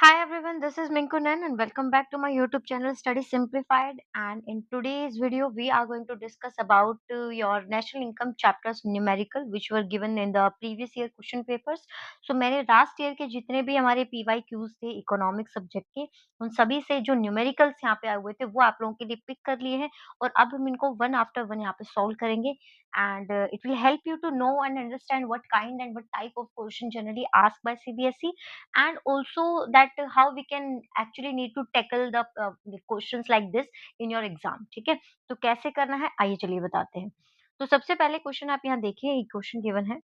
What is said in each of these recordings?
Hi everyone, this is Minkunan and welcome back to my YouTube channel Study Simplified. And in today's video, we are going to discuss about your national income chapters numerical, which were given in the previous year question papers. So मैंने last year के जितने भी हमारे PYQs थे economic subject के, उन सभी से जो न्यूमेरिकल्स यहाँ पे आए हुए थे, वो आप लोगों के लिए पिक कर लिए हैं और अब हम इनको वन आफ्टर वन यहाँ पे सॉल्व करेंगे. And it will help you to know and understand what kind and what type of question generally asked by CBSE, and also that how we can actually need to tackle the questions like this in your exam. ठीक है, तो कैसे करना है आइए चलिए बताते हैं. तो सबसे पहले क्वेश्चन आप यहाँ देखिए, ये क्वेश्चन गिवन है.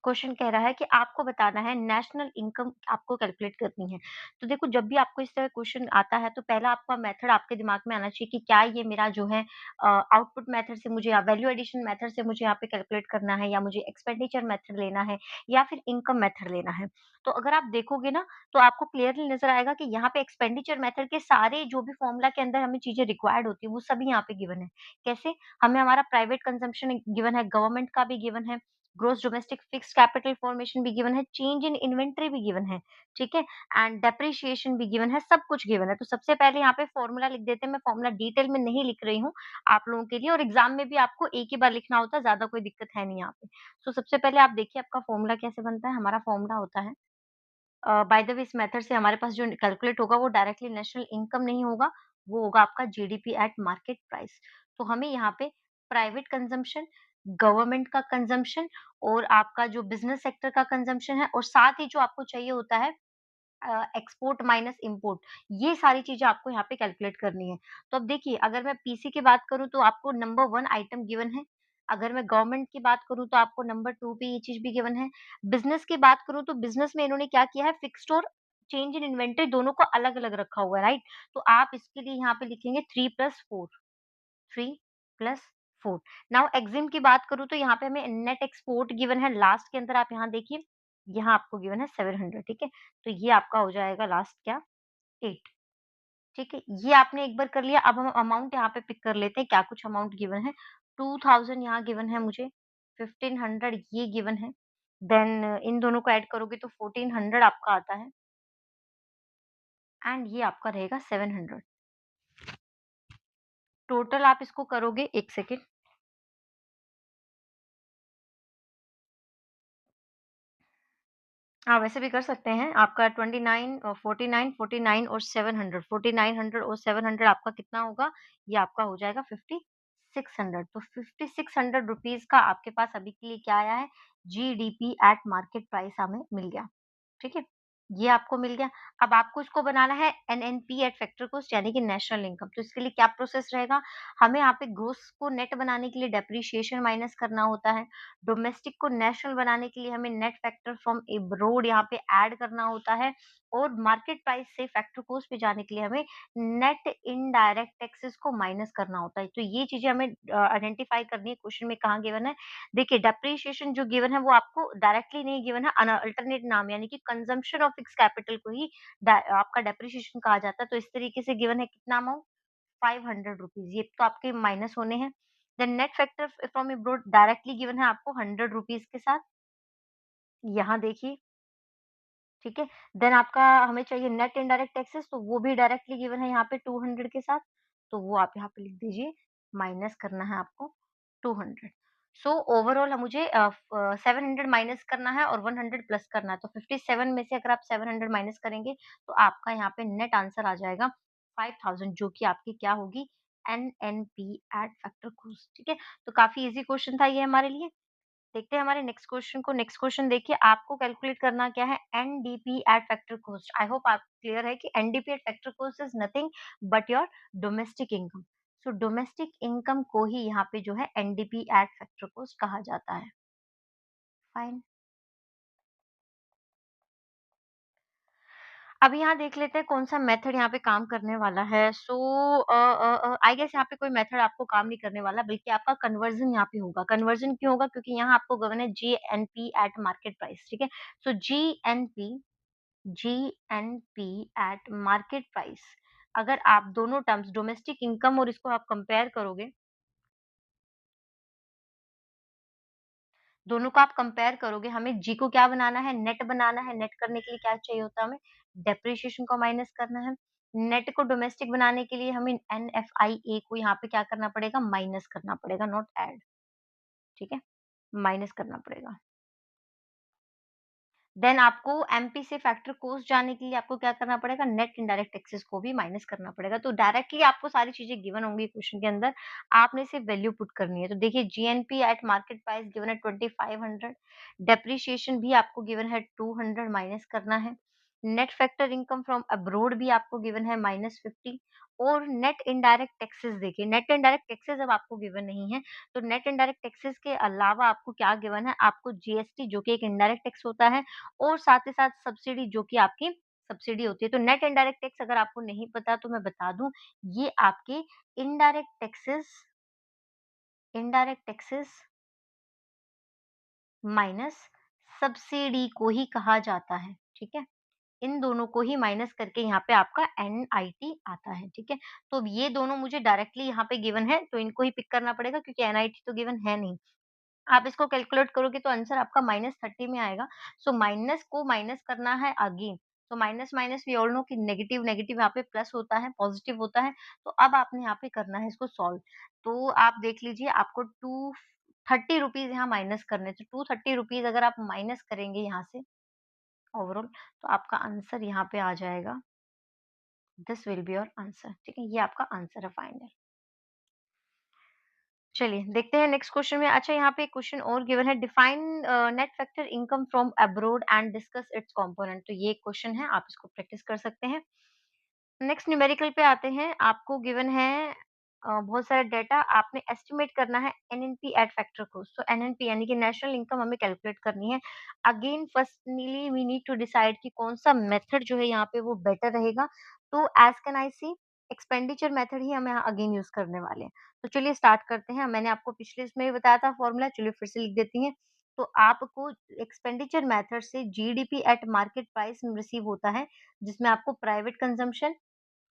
क्वेश्चन कह रहा है कि आपको बताना है नेशनल इनकम आपको कैलकुलेट करनी है. तो देखो, जब भी आपको इस तरह क्वेश्चन आता है तो पहला आपका मेथड आपके दिमाग में आना चाहिए कि क्या ये मेरा जो है आउटपुट मेथड से मुझे या वैल्यू एडिशन मेथड से मुझे यहाँ पे कैलकुलेट करना है, या मुझे एक्सपेंडिचर मेथड लेना है, या फिर इनकम मेथड लेना है. तो अगर आप देखोगे ना, तो आपको क्लियरली नजर आएगा कि यहाँ पे एक्सपेंडिचर मेथड के सारे जो भी फॉर्मूला के अंदर हमें चीजें रिक्वायर्ड होती है वो सभी यहाँ पे गिवन है. कैसे? हमें हमारा प्राइवेट कंजम्पशन गिवन है, गवर्नमेंट का भी गिवन है, gross domestic fixed capital formation भी गिवन है, चेंज इन इन्वेंटरी भी गिवन है, ठीक है, एंड डेप्रिसिएशन भी गिवन है, सब कुछ गिवन है. तो सबसे पहले यहाँ पे फॉर्मूला लिख देते हैं. मैं फॉर्मूला डिटेल में नहीं लिख रही हूँ आप लोगों के लिए, और एग्जाम में भी आपको एक ही बार लिखना होता है, ज्यादा कोई दिक्कत है नहीं यहाँ पे. तो सबसे पहले आप देखिए आपका फॉर्मूला कैसे बनता है. हमारा फॉर्मूला होता है, बाय द वे इस मेथड से हमारे पास जो कैलकुलेट होगा वो डायरेक्टली नेशनल इनकम नहीं होगा, वो होगा आपका जीडीपी एट मार्केट प्राइस. तो हमें यहाँ पे प्राइवेट कंजम्पशन, गवर्नमेंट का कंजम्पशन और आपका जो बिजनेस सेक्टर का कंजम्पशन है, और साथ ही जो आपको चाहिए होता है एक्सपोर्ट माइनस इम्पोर्ट, ये सारी चीजें आपको यहाँ पे कैलकुलेट करनी है. तो अब देखिए, अगर मैं पीसी की बात करूँ तो आपको नंबर वन आइटम गिवन है. अगर मैं गवर्नमेंट की बात करूँ तो आपको नंबर टू पे ये चीज भी गिवन है. बिजनेस की बात करूँ तो बिजनेस में इन्होंने क्या किया है, फिक्स्ड और चेंज इन इन्वेंटरी दोनों को अलग अलग रखा हुआ है, राइट. तो आप इसके लिए यहाँ पे लिखेंगे 3+4, 3+4. नाउ एक्जिम की बात करूँ तो यहाँ पे हमें नेट एक्सपोर्ट गिवन है लास्ट के अंदर. आप यहाँ देखिए, यहाँ आपको गिवन है 700, ठीक है. तो ये आपका हो जाएगा लास्ट क्या, 8, ठीक है. ये आपने एक बार कर लिया. अब हम अमाउंट यहाँ पे पिक कर लेते हैं, क्या कुछ अमाउंट गिवन है. 2000 यहाँ गिवन है मुझे, 1500 ये गिवन है, देन इन दोनों को ऐड करोगे तो 1400 आपका आता है, एंड ये आपका रहेगा 700. टोटल आप इसको करोगे, एक सेकेंड. हाँ, वैसे भी कर सकते हैं. आपका 29 और 49, 49 और 700, 4900 और 700 आपका कितना होगा, ये आपका हो जाएगा 5600. तो 5600 रुपीज का आपके पास अभी के लिए क्या आया है, जीडीपी एट मार्केट प्राइस हमें मिल गया, ठीक है. ये आपको मिल गया. अब आपको इसको बनाना है एनएनपी एट फैक्टर कॉस्ट, यानी कि नेशनल इनकम. तो इसके लिए क्या प्रोसेस रहेगा, हमें यहाँ पे ग्रोस को नेट बनाने के लिए डेप्रिसिएशन माइनस करना होता है. डोमेस्टिक को नेशनल बनाने के लिए हमें नेट फैक्टर फ्रॉम एब्रोड यहाँ पे ऐड करना होता है, और मार्केट प्राइस से फैक्टर कॉस्ट पे जाने के लिए हमें नेट इनडायरेक्ट टैक्सेस को माइनस करना होता है. तो ये चीजें हमें आइडेंटिफाई करनी है. क्वेश्चन में कहाँ गिवन है, देखिए डेप्रिसिएशन जो गिवन है वो आपको डायरेक्टली नहीं गिवन है, अल्टरनेट नाम यानी कि कंजम्पशन ऑफ फिक्स कैपिटल को ही आपका डेप्रिसिएशन कहा जाता है. तो इस तरीके से गिवन है कितना अमाउंट, 500 रुपीज, ये तो आपके माइनस होने हैं. Then net factor from abroad directly given है आपको 100 रुपीज के साथ, यहाँ देखिए, ठीक है. देन आपका हमें चाहिए नेट इनडायरेक्ट टैक्सेस, तो वो भी डायरेक्टली गिवन है यहाँ पे 200 के साथ. तो वो आप यहाँ पे लिख दीजिए, माइनस करना है आपको 200. सो ओवरऑल मुझे 700 माइनस करना है और 100 प्लस करना है. तो 57 में से अगर आप 700 माइनस करेंगे तो आपका यहाँ पे नेट आंसर आ जाएगा 5000, जो कि आपकी क्या होगी, एनएनपी एट फैक्टर कॉस्ट, ठीक है. तो काफी इजी क्वेश्चन था ये हमारे लिए. देखते हैं हमारे नेक्स्ट क्वेश्चन को. नेक्स्ट क्वेश्चन देखिए, आपको कैलकुलेट करना क्या है, NDP at factor cost. I hope आप क्लियर है कि NDP at factor cost is nothing but your domestic income. So domestic income को ही यहाँ पे जो है एनडीपी एट फैक्टर कॉस्ट कहा जाता है. फाइन. अब यहाँ देख लेते हैं कौन सा मेथड यहाँ पे काम करने वाला है. सो आई गेस यहाँ पे कोई मेथड आपको काम नहीं करने वाला, बल्कि आपका कन्वर्जन यहाँ पे होगा. कन्वर्जन क्यों होगा, क्योंकि यहाँ आपको गिवन है जीएनपी एट मार्केट प्राइस, ठीक है. सो जीएनपी एट मार्केट प्राइस, अगर आप दोनों टर्म्स डोमेस्टिक इनकम और इसको आप कंपेयर करोगे, दोनों को आप कंपेयर करोगे, हमें जी को क्या बनाना है, नेट बनाना है। नेट करने के लिए क्या चाहिए होता है हमें, डेप्रिसिएशन को माइनस करना है। नेट को डोमेस्टिक बनाने के लिए हमें एनएफआईए को यहाँ पे क्या करना पड़ेगा, माइनस करना पड़ेगा, नॉट ऐड, ठीक है? माइनस करना पड़ेगा। देन आपको एमपी से फैक्टर कॉस्ट जाने के लिए आपको क्या करना पड़ेगा, नेट इनडायरेक्ट टैक्सेस को भी माइनस करना पड़ेगा। तो डायरेक्टली आपको सारी चीज़ें गिवन होंगी क्वेश्चन के अंदर, आपने सिर्फ वैल्यू पुट करनी है। तो देखिए GNP eight market price given है 2500, डेप्रिसिएशन भी आपको गिवन है 200 माइनस करना है। Net factor income from abroad भी आपको गिवन है -50 और नेट इनडायरेक्ट टैक्सेस देखिए, नेट इनडायरेक्ट टैक्सेस अब आपको गिवन नहीं है, तो नेट इनडायरेक्ट टैक्सेस के अलावा आपको क्या गिवन है, आपको जीएसटी जो कि एक इनडायरेक्ट टैक्स होता है और साथ ही साथ सब्सिडी जो कि आपकी सब्सिडी होती है। तो नेट इनडायरेक्ट टैक्स अगर आपको नहीं पता तो मैं बता दूँ, ये आपके इनडायरेक्ट टैक्सेस माइनस सब्सिडी को ही कहा जाता है, ठीक है? इन दोनों को ही माइनस करके यहाँ पे आपका एनआईटी आता है, ठीक है? तो ये दोनों मुझे डायरेक्टली यहाँ पे गिवन है, तो इनको ही पिक करना पड़ेगा क्योंकि एनआईटी तो गिवन है नहीं। आप इसको कैलकुलेट करोगे तो आंसर आपका -30 में आएगा। सो माइनस को माइनस करना है अगेन। तो minus minus we all know कि नेगेटिव नेगेटिव यहाँ पे प्लस होता है, पॉजिटिव होता है। तो अब आपने यहाँ पे करना है इसको सॉल्व। तो आप देख लीजिए आपको 230 रुपीज़ यहाँ माइनस करने थे। 230 रुपीज़ अगर आप माइनस करेंगे यहाँ से ओवरऑल तो आपका आंसर यहाँ पे आ जाएगा। This will be your answer, ठीक है? ये आपका आंसर है फाइनल। चलिए देखते हैं नेक्स्ट क्वेश्चन में। अच्छा यहाँ पे एक क्वेश्चन और गिवन है, define net factor income from abroad and discuss it's component. तो ये क्वेश्चन है, आप इसको प्रैक्टिस कर सकते हैं। नेक्स्ट न्यूमेरिकल पे आते हैं। आपको गिवन है बहुत सारा डेटा, आपने एस्टिमेट करना है एनएनपी एट फैक्टर कॉस्ट। तो एनएनपी यानी कि नेशनल इनकम हमें कैलकुलेट करनी है। Again firstly we need to decide कि कौन-सा मेथड जो है यहाँ पे वो बेटर रहेगा। तो as can I see expenditure method ही हम यहाँ अगेन यूज़ करने वाले हैं। तो चलिए स्टार्ट करते हैं। मैंने आपको पिछले इसमें भी बताया था फॉर्मूला, चलिए फिर से लिख देती हैं। तो आपको एक्सपेंडिचर मेथड से GDP at market price receive होता है, जिसमें आपको private consumption,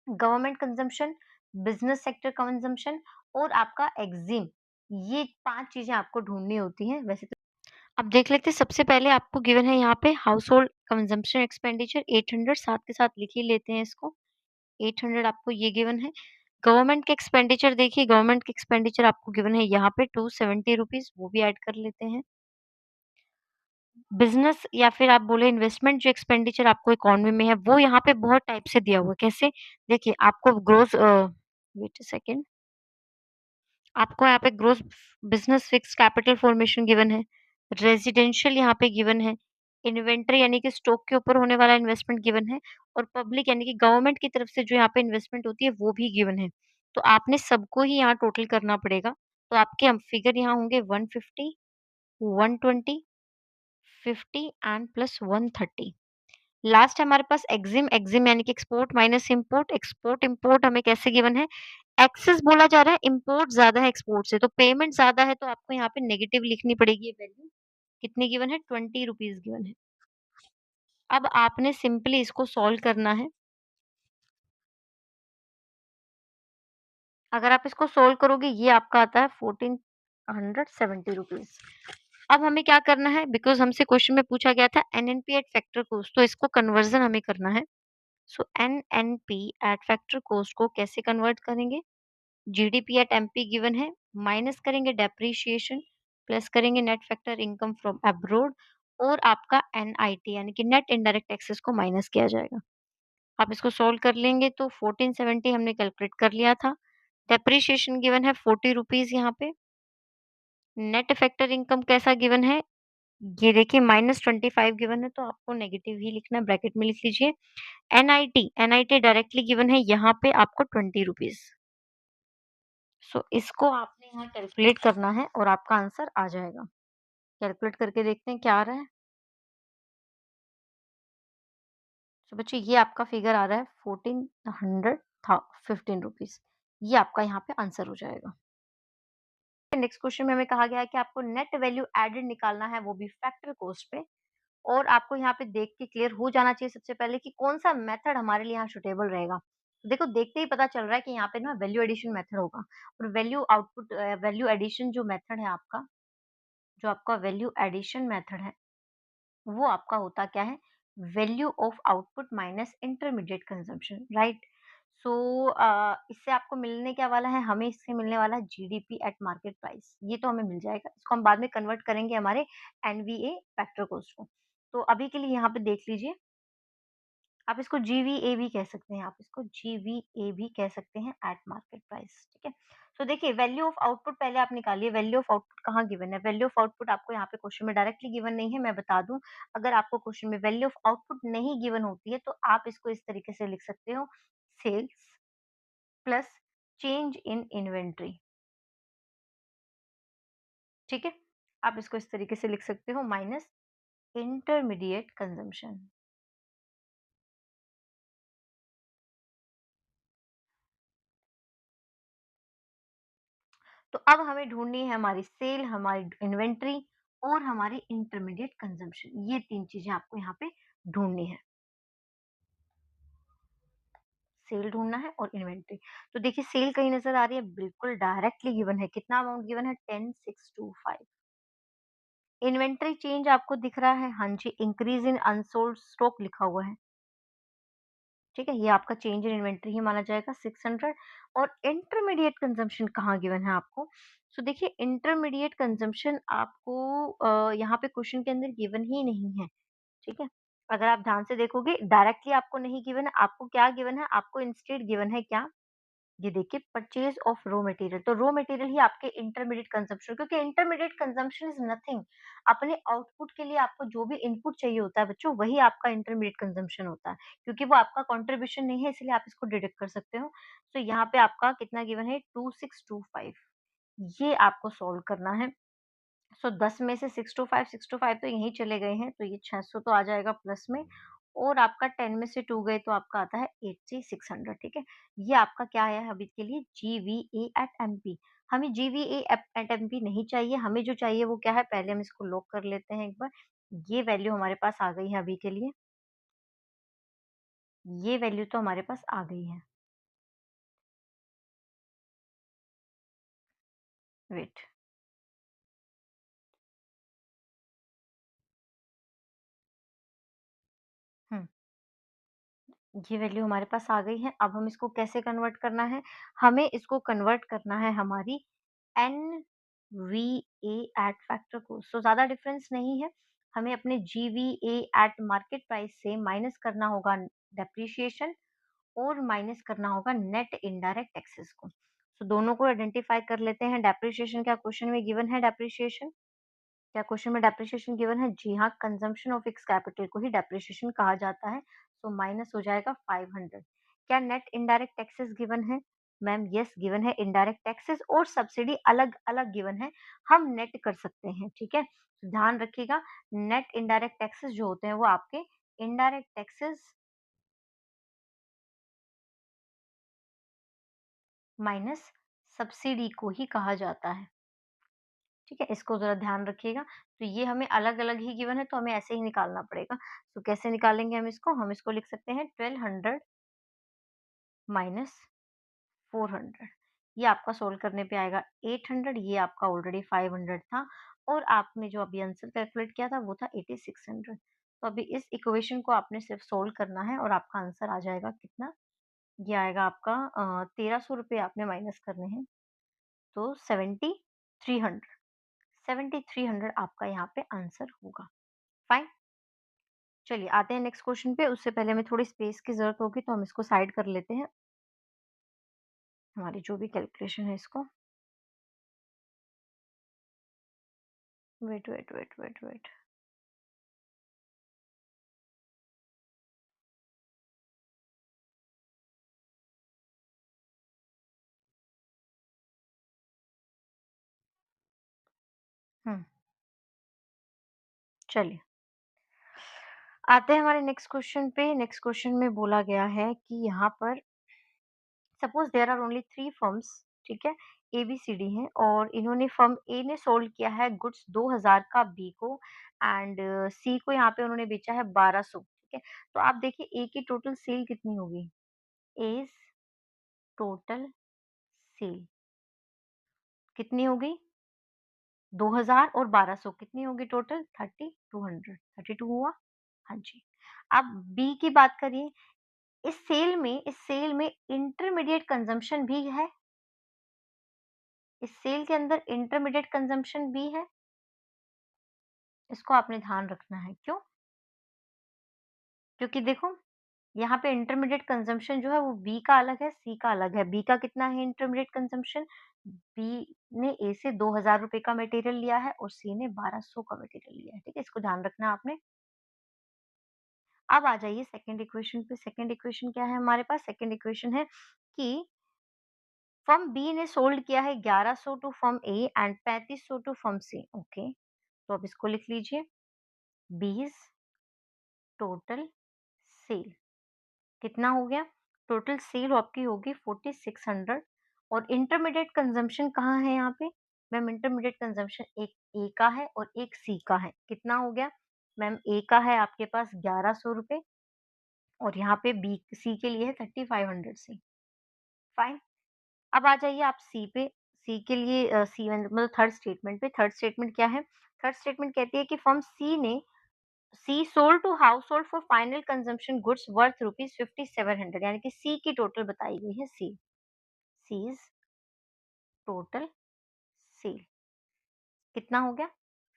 government consumption, business sector consumption और आपका एक्सिम, ये 5 चीज़ें आपको ढूँढनी होती हैं वैसे तो। अब देख लेते हैं, सबसे पहले आपको गिवन है यहाँ पे हाउस होल्ड कंजम्पशन एक्सपेंडिचर 800, साथ के साथ लिख ही लेते हैं इसको। 800 आपको ये गिवन है। गवर्नमेंट के एक्सपेंडिचर देखिए, गवर्नमेंट के एक्सपेंडिचर आपको गिवन है यहाँ पे 270 रुपीज़, वो भी ऐड कर लेते हैं। बिज़नेस या फिर आप बोले इन्वेस्टमेंट जो एक्सपेंडिचर आपको इकोनॉमी में है, वो यहाँ पे बहुत टाइप से दिया हुआ है। कैसे? देखिए आपको वेट अ सेकंड, आपको यहाँ पे gross business fixed capital formation given है, रेज़िडेंशियल यहाँ पे गिवन है, इन्वेंटरी यानी कि स्टॉक के ऊपर होने वाला इन्वेस्टमेंट गिवन है और पब्लिक यानी कि गवर्नमेंट की तरफ से जो यहाँ पे इन्वेस्टमेंट होती है, वो भी गिवन है। तो आपने सबको ही यहाँ टोटल करना पड़ेगा। तो आपके फिगर यहाँ होंगे 150, 120, 50 एंड प्लस 130। लास्ट है हमारे पास एक्सिम, एक्सिम यानी कि export minus import, export import हमें कैसे गिवन है? एक्सेस बोला जा रहा है, इम्पोर्ट ज़्यादा है एक्सपोर्ट से, तो पेमेंट ज़्यादा है तो आपको यहाँ पे नेगेटिव लिखनी पड़ेगी ये वैल्यू। कितनी गिवन है? 20 रुपीज़ गिवन है। अब आपने सिंपली इसको सॉल्व करना है। अगर आप इसको सॉल्व करोगे ये आपका आता है 1470 रुपीज़। अब हमें क्या करना है? बिकॉज़ हमसे क्वेश्चन में पूछा गया था एनएनपी एट फैक्टर कॉस्ट, तो इसको कन्वर्ज़न हमें करना है। सो एनएनपी एट फैक्टर कॉस्ट को कैसे कन्वर्ट करेंगे? जीडीपी एट एमपी गिवन है, माइनस करेंगे डेप्रिसिएशन, प्लस करेंगे net factor income from abroad और आपका एनआईटी यानी कि नेट इनडायरेक्ट टैक्सेस को माइनस किया जाएगा। आप इसको सॉल्व कर लेंगे तो 1470 हमने कैलकुलेट कर लिया था। डेप्रिसिएशन गिवन है 40 रुपीज़ यहाँ पे। नेट फैक्टर इनकम कैसा गिवन है? ये देखिए -25 गिवन है तो आपको नेगेटिव ही लिखना है, ब्रैकेट में लिख लीजिए। एनआईटी, एनआईटी डायरेक्टली गिवन है यहाँ पे आपको 20 रुपीज़। सो इसको आपने यहाँ कैलकुलेट करना है और आपका आंसर आ जाएगा। कैलकुलेट करके देखते हैं क्या आ रहा है। तो बच्चों ये आपका फिगर आ रहा है 1415 रुपीज़। ये आपका यहाँ पे आंसर हो जाएगा। नेक्स्ट क्वेश्चन में हमें कहा गया है कि आपको नेट वैल्यू एडेड निकालना है, वो भी फैक्टर कॉस्ट पे। और आपको यहाँ पे देख के क्लियर हो जाना चाहिए सबसे पहले कि कौन-सा मेथड हमारे लिए यहाँ सूटेबल रहेगा। तो देखो देखते ही पता चल रहा है कि यहाँ पे ना वैल्यू एडिशन मेथड होगा और वैल्यू एडिशन जो मेथड है आपका जो आपका वैल्यू एडिशन मेथड है, वो आपका होता क्या है? Value of output minus intermediate consumption, right? So इससे आपको मिलने क्या वाला है? हमें इससे मिलने वाला है जीडीपी एट मार्केट प्राइस। ये तो हमें मिल जाएगा। इसको हम बाद में कन्वर्ट करेंगे हमारे एनवीए फैक्टर कॉस्ट को। तो अभी के लिए यहाँ पे देख लीजिए, आप इसको जीवीए भी कह सकते हैं, आप इसको जीवीए भी कह सकते हैं एट मार्केट प्राइस, ठीक है? तो देखिए, वैल्यू ऑफ आउटपुट पहले आप निकालिए। वैल्यू ऑफ आउटपुट कहाँ गिवन है? वैल्यू ऑफ आउटपुट आपको यहाँ पे क्वेश्चन में डायरेक्टली गिवन नहीं है। मैं बता दूं, अगर आपको क्वेश्चन में वैल्यू ऑफ आउटपुट नहीं गिवन होती है तो आप इसको इस तरीके से लिख सकते हो, sales plus change in inventory, ठीक है? आप इसको इस तरीके से लिख सकते हो, माइनस इंटरमीडिएट कंजम्पशन। तो अब हमें ढूँढनी है हमारी सेल, हमारी इन्वेंटरी और हमारी इंटरमीडिएट कंजम्पशन। ये 3 चीज़ें आपको यहाँ पे ढूँढनी है। सेल ढूँढना है और इन्वेंटरी। तो देखिए, सेल कहीं नज़र आ रही है? बिल्कुल डायरेक्टली गिवन है। कितना अमाउंट गिवन है? 10,625। इन्वेंटरी चेंज आपको दिख रहा है? हाँ जी, इंक्रीज़ इन अनसोल्ड स्टॉक लिखा हुआ है। ठीक है? ये आपका चेंज इन इन्वेंटरी ही माना जाएगा 600। और इंटरमीडिएट कंजम्पशन कहाँ गिवन है आपको? सो देखिए, इंटरमीडिएट कंजम्पशन आपको यहाँ पे क्वेश्चन के अंदर गिवन ही नहीं है, ठीक है? अगर आप ध्यान से देखोगे, डायरेक्टली आपको नहीं गिवन है, आपको क्या गिवन है? आपको इंस्टेड गिवन है क्या? ये देखिए, परचेज ऑफ रॉ मटेरियल। तो रॉ मटेरियल ही आपके इंटरमीडिएट कंजम्पशन, क्योंकि इंटरमीडिएट कंजम्पशन इज नथिंग। अपने आउटपुट के लिए आपको जो भी इनपुट चाहिए होता है बच्चों, वही आपका इंटरमीडिएट कंजम्पशन होता है, क्योंकि वो आपका कंट्रीब्यूशन नहीं है, इसलिए आप इसको डिडक्ट कर सकते हो। तो यहाँ पे आपका कितना गिवन है? 2625। ये आपको सोल्व करना है। सो 10 में से 625 तो यहीं चले गए हैं, तो ये 600 तो आ जाएगा प्लस में। और आपका 10 में से 2 गए तो आपका आता है 8600, ठीक है? ये आपका क्या आया है अभी के लिए? GVA eight MP. हमें जीवीए एट एमपी नहीं चाहिए, हमें जो चाहिए वो क्या है? पहले हम इसको लॉक कर लेते हैं एक बार। ये वैल्यू हमारे पास आ गई है अभी के लिए। ये वैल्यू तो हमारे पास आ गई है। वेट। हुँ। ये वैल्यू हमारे पास आ गई है। अब हम इसको कैसे कन्वर्ट करना है? हमें इसको कन्वर्ट करना है हमारी एनवीए एट फैक्टर को। सो ज़्यादा डिफरेंस नहीं है। हमें अपने जीवीए एट मार्केट प्राइस से माइनस करना होगा डेप्रिसिएशन और माइनस करना होगा नेट इनडायरेक्ट टैक्सेस को। सो दोनों को आइडेंटिफाई कर लेते हैं। डेप्रिसिएशन क्या क्वेश्चन में गिवन है? डेप्रिसिएशन क्या क्वेश्चन में डेप्रिसिएशन गिवन है? जी हाँ, कंजम्पशन ऑफ फिक्स कैपिटल को ही डेप्रिसिएशन कहा जाता है। सो माइनस हो जाएगा 500। क्या नेट इनडायरेक्ट टैक्सेस गिवन है? मैम यस, गिवन है। इनडायरेक्ट टैक्सेस और सब्सिडी अलग-अलग गिवन है। हम नेट कर सकते हैं, ठीक है? तो ध्यान रखिएगा, नेट इनडायरेक्ट टैक्सेस जो होते हैं वो आपके इनडायरेक्ट टैक्सेस माइनस सब्सिडी को ही कहा जाता है। ठीक है? इसको ज़रा ध्यान रखिएगा। तो ये हमें अलग-अलग ही गिवन है, तो हमें ऐसे ही निकालना पड़ेगा। तो कैसे निकालेंगे हम इसको? हम इसको लिख सकते हैं 1200 माइनस 400। ये आपका सोल्व करने पे आएगा 800, ये आपका ऑलरेडी 500 था और आपने जो अभी आंसर कैलकुलेट किया था वो था 8600। तो अभी इस इक्वेशन को आपने सिर्फ सोल्व करना है और आपका आंसर आ जाएगा कितना? ये आएगा आपका 1300 रुपए आपने माइनस करने हैं, तो 7300। 7300 आपका यहाँ पे आंसर होगा। फाइन। चलिए आते हैं नेक्स्ट क्वेश्चन पे। उससे पहले हमें थोड़ी स्पेस की ज़रूरत होगी, तो हम इसको साइड कर लेते हैं, हमारी जो भी कैलकुलेशन है इसको। Wait, wait, wait, wait, wait. हुँ, चलिए आते हैं हमारे नेक्स्ट क्वेश्चन पे। नेक्स्ट क्वेश्चन में बोला गया है कि यहाँ पर suppose there are only 3 firms, ठीक है? एबीसीडी हैं और इन्होंने फर्म ए ने सोल्ड किया है गुड्स 2000 का बी को एंड सी को यहाँ पे उन्होंने बेचा है 1200, ठीक है? तो आप देखिए, ए की टोटल सेल कितनी होगी? एज़ टोटल सेल कितनी होगी? 2000 और 1200 कितनी होगी टोटल? 3200, 32 हुआ? हाँ जी। अब बी की बात करिए, इस सेल में इंटरमीडिएट कंजम्पशन भी है। इस सेल के अंदर इंटरमीडिएट कंजम्पशन भी है। इसको आपने ध्यान रखना है। क्यों? क्योंकि देखो, यहाँ पे इंटरमीडिएट कंजम्पशन जो है वो बी का अलग है, सी का अलग है। बी का कितना है इंटरमीडिएट कंजम्पशन? बी ने ए से 2000 रुपए का मटेरियल लिया है और सी ने 1200 का मटेरियल लिया है। ठीक है? इसको ध्यान रखना है आपने। अब आ जाइए सेकंड इक्वेशन पे। सेकंड इक्वेशन क्या है हमारे पास? सेकंड इक्वेशन है कि फर्म बी ने सोल्ड किया है 1100 to firm A and 3500 to firm C. Okay, तो अब इसको लिख लीजिए। बीज टोटल सेल कितना हो गया? टोटल सेल आपकी होगी 4600 और इंटरमीडिएट कंजम्पशन कहाँ है यहाँ पे? मैम इंटरमीडिएट कंजम्पशन एक ए का है और एक सी का है। कितना हो गया? मैम ए का है आपके पास 1100 रुपए और यहाँ पे बी सी के लिए है 3500 सी। फाइन। अब आ जाइए आप सी पे। सी के लिए सी मतलब थर्ड स्टेटमेंट पे। थर्ड स्टेटमेंट क्या है? थर्ड स्टेटमेंट कहती है कि firm C sold to household for final consumption goods worth rupees 5700, यानी कि सी की टोटल बताई गई है। सीज टोटल सेल कितना हो गया?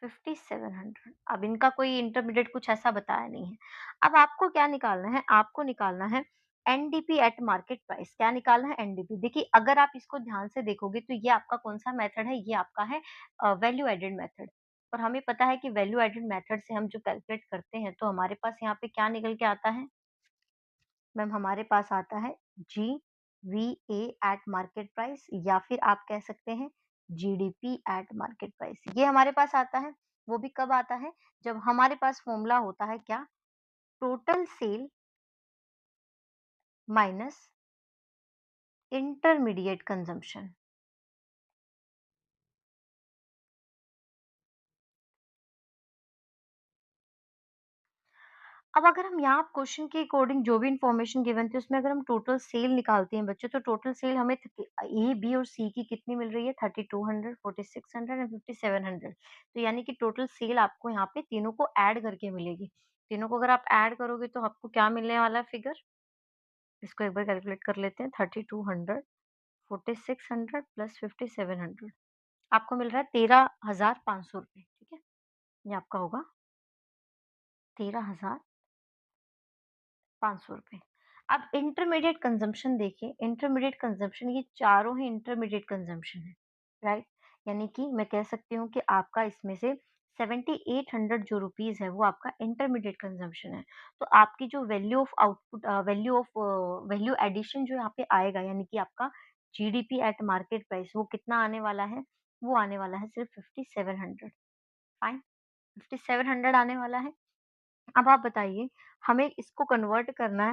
5700। अब इनका कोई इंटरमीडिएट कुछ ऐसा बताया नहीं है। अब आपको क्या निकालना है? आपको निकालना है एनडीपी एट मार्केट प्राइस। क्या निकालना है? एनडीपी। देखिए, अगर आप इसको ध्यान से देखोगे तो ये आपका कौन सा मेथड है? ये आपका है वैल्यू एडेड मेथड। और हमें पता है कि वैल्यू एडेड मेथड से हम जो कैलकुलेट करते हैं तो हमारे पास यहाँ पे क्या निकल के आता है? मैम हमारे पास आता है G V A at market price, या फिर आप कह सकते हैं जीडीपी एट मार्केट प्राइस। ये हमारे पास आता है। वो भी कब आता है? जब हमारे पास फॉर्मूला होता है क्या? Total sale minus intermediate consumption. अब अगर हम यहाँ क्वेश्चन के अकॉर्डिंग जो भी इंफॉर्मेशन गिवन थी उसमें अगर हम टोटल सेल निकालते हैं बच्चों, तो टोटल सेल हमें ए बी और सी की कितनी मिल रही है? 3200, 4600 एंड 5700। तो यानी कि टोटल सेल आपको यहाँ पे तीनों को ऐड करके मिलेगी। तीनों को अगर आप ऐड करोगे तो आपको क्या मिलने वाला है फिगर? इसको एक बार कैलकुलेट कर लेते हैं। 3200 4600 प्लस 5700 आपको मिल रहा है 13,500 रुपये। ठीक है, ये आपका होगा 13,500 रुपये। अब इंटरमीडिएट कंजम्पशन देखिए। इंटरमीडिएट कंजम्पशन ये चारों ही इंटरमीडिएट कंजम्पशन है, राइट? यानी कि मैं कह सकती हूँ कि आपका इसमें से 7800 जो रुपीस है वो आपका इंटरमीडिएट कंजम्पशन है। तो आपकी जो value of output value addition जो यहाँ पे आएगा, यानी कि आपका जीडीपी एट मार्केट प्राइस, वो कितना आने वाला है? वो आने वाला है सिर्फ 5700। फाइन, 5700 आने वाला है। अब आप बताइए, हमें इसको कन्वर्ट करना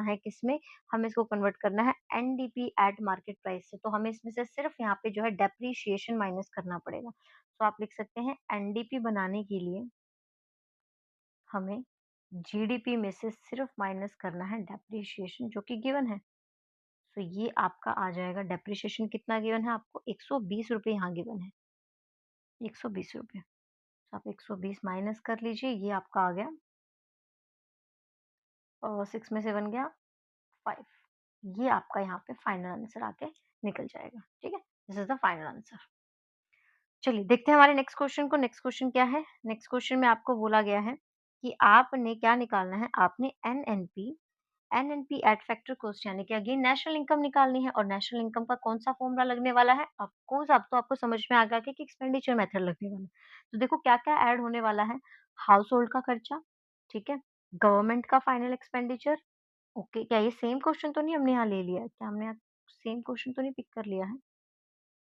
है किसमें? हमें इसको कन्वर्ट करना है एनडीपी एट मार्केट प्राइस से। तो हमें इसमें से सिर्फ यहाँ पे जो है डेप्रिसिएशन माइनस करना पड़ेगा। तो आप लिख सकते हैं एनडीपी बनाने के लिए हमें जीडीपी में से सिर्फ माइनस करना है डेप्रिसिएशन जो कि गिवन है। तो ये आपका आ जाएगा। डेप्रिसिएशन कितना गिवन है आपको? 120 रुपये यहाँ गिवन है, 120 रुपये। तो आप 120 माइनस कर लीजिए, ये आपका आ गया 6 में से बन गया 5। ये आपका यहाँ पे फाइनल आंसर आके निकल जाएगा। ठीक है, this is the final answer. चलिए देखते हैं हमारे नेक्स्ट क्वेश्चन को। नेक्स्ट क्वेश्चन क्या है? नेक्स्ट क्वेश्चन में आपको बोला गया है कि आपने क्या निकालना है? आपने एनएनपी एट फैक्टर कॉस्ट, यानी कि अगेन नेशनल इनकम निकालनी है। और नेशनल इनकम का कौन सा फॉर्मूला लगने वाला है? ऑफकोर्स अब तो आपको समझ में आ गया कि एक्सपेंडिचर मेथड लगने वाला है। तो देखो क्या क्या ऐड होने वाला है। हाउस होल्ड का खर्चा, ठीक है, गवर्नमेंट का फाइनल एक्सपेंडिचर। ओके, क्या ये सेम क्वेश्चन तो नहीं हमने यहाँ ले लिया है? क्या हमने यहाँ सेम क्वेश्चन तो नहीं पिक कर लिया है?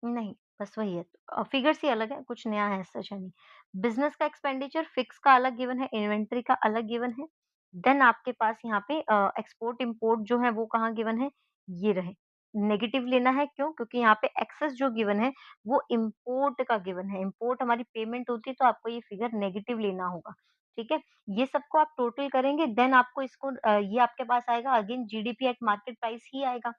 नहीं, बस वही है। फिगर्स ही अलग है, कुछ नया है सच है नहीं। बिज़नेस का एक्सपेंडिचर फिक्स का अलग गिवन है, इन्वेंटरी का अलग गिवन है। देन आपके पास यहाँ पे एक्सपोर्ट इम्पोर्ट जो है वो कहाँ गिवन है? ये रहे। नेगेटिव लेना है क्यों? क्योंकि यहाँ पे एक्सेस जो गिवन है वो इम्पोर्ट का गिवन है। इम्पोर्ट हमारी पेमेंट होती है तो आपको ये फिगर नेगेटिव लेना होगा। ठीक है? ये सबको आप टोटल करेंगे, देन आपको ये आपके पास आएगा again GDP at market price ही आएगा।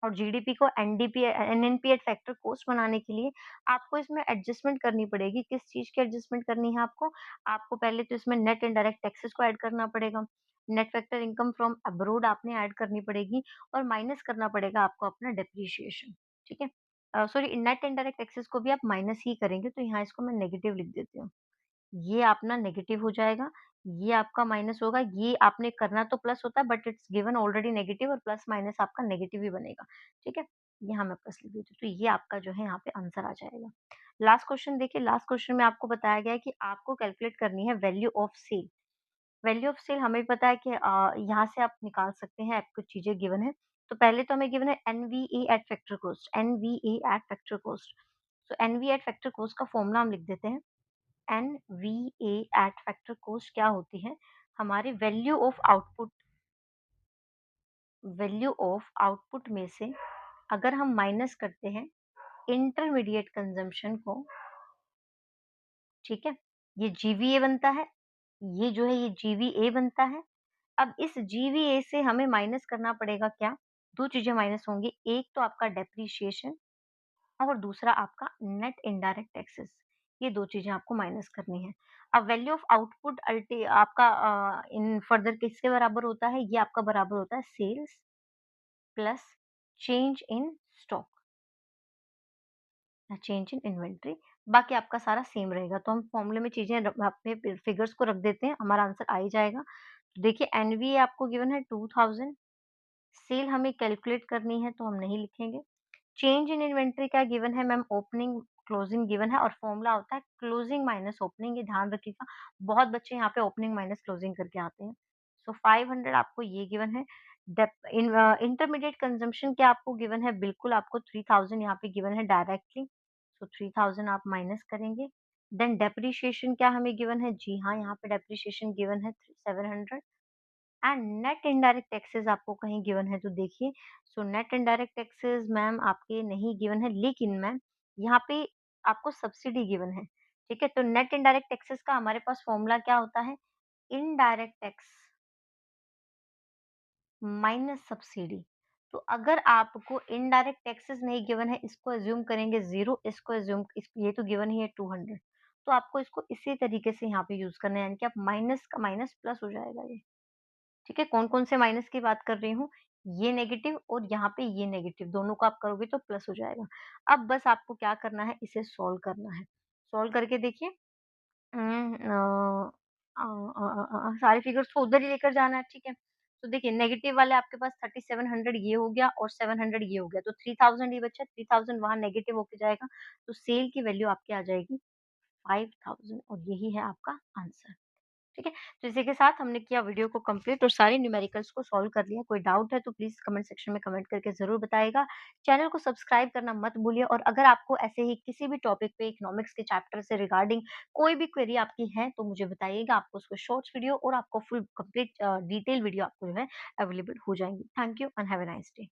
और जीडीपी को एनडीपी एनएनपी फैक्टर कॉस्ट बनाने के लिए आपको इसमें एडजस्टमेंट करनी पड़ेगी। किस चीज़ की एडजस्टमेंट करनी है आपको? आपको पहले तो इसमें नेट इनडायरेक्ट टैक्सेस को ऐड करना पड़ेगा। Net factor income from abroad आपने ऐड करनी पड़ेगी और माइनस करना पड़ेगा आपको अपना डेप्रिसिएशन, ठीक है? सॉरी, नेट इनडायरेक्ट टैक्सेस को भी आप माइनस ही करेंगे, तो यहाँ इसको मैं नेगेटिव लिख देती हूँ। ये अपना नेगेटिव हो जाएगा, ये आपका माइनस होगा, ये आपने करना तो प्लस होता है but it's given already negative और प्लस माइनस आपका नेगेटिव ही बनेगा, ठीक है? यहाँ मैं प्लस लिख देती हूँ, तो ये आपका जो है यहाँ पे आंसर आ जाएगा। लास्ट क्वेश्चन देखिए, लास्ट क्वेश्चन में आपको बताया गया है कि आपको कैलकुलेट करनी है value of sale. Value of sale हमें पता है कि यहाँ से आप निकाल सकते हैं, आपको चीज़ें गिवन है। तो पहले तो हमें गिवन है NVA eight factor cost, NVA eight factor cost. सो एनवीए एट फैक्टर कॉस्ट का फॉर्मूला हम लिख देते हैं। एनवीए एट फैक्टर कॉस्ट क्या होती है? हमारी वैल्यू ऑफ आउटपुट में से अगर हम माइनस करते हैं इंटरमीडिएट कंजम्पशन को, ठीक है? ये जीवीए बनता है, ये जो है ये जीवीए बनता है। अब इस जीवीए से हमें माइनस करना पड़ेगा क्या? 2 चीज़ें माइनस होंगी, एक तो आपका डेप्रिसिएशन और दूसरा आपका नेट इनडायरेक्ट टैक्सेस। ये 2 चीज़ें आपको माइनस करनी है। अब वैल्यू ऑफ आउटपुट आपका इन फर्दर किसके बराबर होता है? ये आपका बराबर होता है sales plus change in stock या चेंज इन इन्वेंटरी। बाकी आपका सारा सेम रहेगा। तो हम फॉर्मूले में चीज़ें अपने फिगर्स को रख देते हैं, हमारा आंसर आ ही जाएगा। तो देखिए एनवीए आपको गिवन है 2000, सेल हमें कैलकुलेट करनी है तो हम नहीं लिखेंगे। चेंज इन इन्वेंटरी क्या गिवन है मैम? ओपनिंग, क्लोजिंग गिवन है और फॉर्मूला होता है क्लोजिंग माइनस ओपनिंग, ये ध्यान रखिएगा। बहुत बच्चे यहाँ पे ओपनिंग माइनस क्लोजिंग करके आते हैं। सो 500 आपको ये गिवन है। इंटरमीडिएट कंजम्पशन क्या आपको गिवन है? बिल्कुल आपको 3000 यहाँ पे गिवन है डायरेक्टली। सो 3000 आप माइनस करेंगे। देन डेप्रिसिएशन क्या हमें गिवन है? जी हाँ, यहाँ पे डेप्रिसिएशन गिवन है 700। एंड नेट इनडायरेक्ट टैक्सेस आपको कहीं गिवन है तो देखिए। So net indirect taxes ma'am आपके नहीं गिवन है, लेकिन मैम यहाँ पे आपको सब्सिडी गिवन है, ठीक है? तो नेट इनडायरेक्ट टैक्सेस का हमारे पास फॉर्मूला क्या होता है? Indirect tax minus subsidy. तो अगर आपको इनडायरेक्ट टैक्सेस नहीं गिवन है, इसको अज्यूम करेंगे 0, इसको अज्यूम ये तो गिवन ही है 200। तो आपको इसको इसी तरीके से यहाँ पे यूज़ करना है, यानी कि आप माइनस का माइनस प्लस हो जाएगा ये। ठीक है? कौन-कौन से माइनस की बात कर रही हूँ? ये नेगेटिव और यहाँ पे ये नेगेटिव, दोनों को आप करोगे तो प्लस हो जाएगा। अब बस आपको क्या करना है? इसे सॉल्व करना है। सॉल्व करके देखिए। सारे फिगर्स को उधर ही लेकर जाना है, ठीक है? तो देखिए नेगेटिव वाले आपके पास 3700 ये हो गया और 700 ये हो गया, तो 3000 ये बचा, 3000 वहाँ नेगेटिव होके जाएगा, तो सेल की वैल्यू आपकी आ जाएगी 5000 और यही है आपका आंसर। ठीक है? तो इसी के साथ हमने किया वीडियो को कंप्लीट और सारे न्यूमेरिकल्स को सॉल्व कर लिया। कोई डाउट है तो प्लीज़ कमेंट सेक्शन में कमेंट करके ज़रूर बताइएगा। चैनल को सब्सक्राइब करना मत भूलिए और अगर आपको ऐसे ही किसी भी टॉपिक पे इकोनॉमिक्स के चैप्टर से रिगार्डिंग कोई भी क्वेरी आपकी है तो मुझे बताइएगा। आपको उसको शॉर्ट्स वीडियो और आपको फुल कंप्लीट डिटेल वीडियो आपको जो है अवेलेबल हो जाएँगी। Thank you and have a nice day.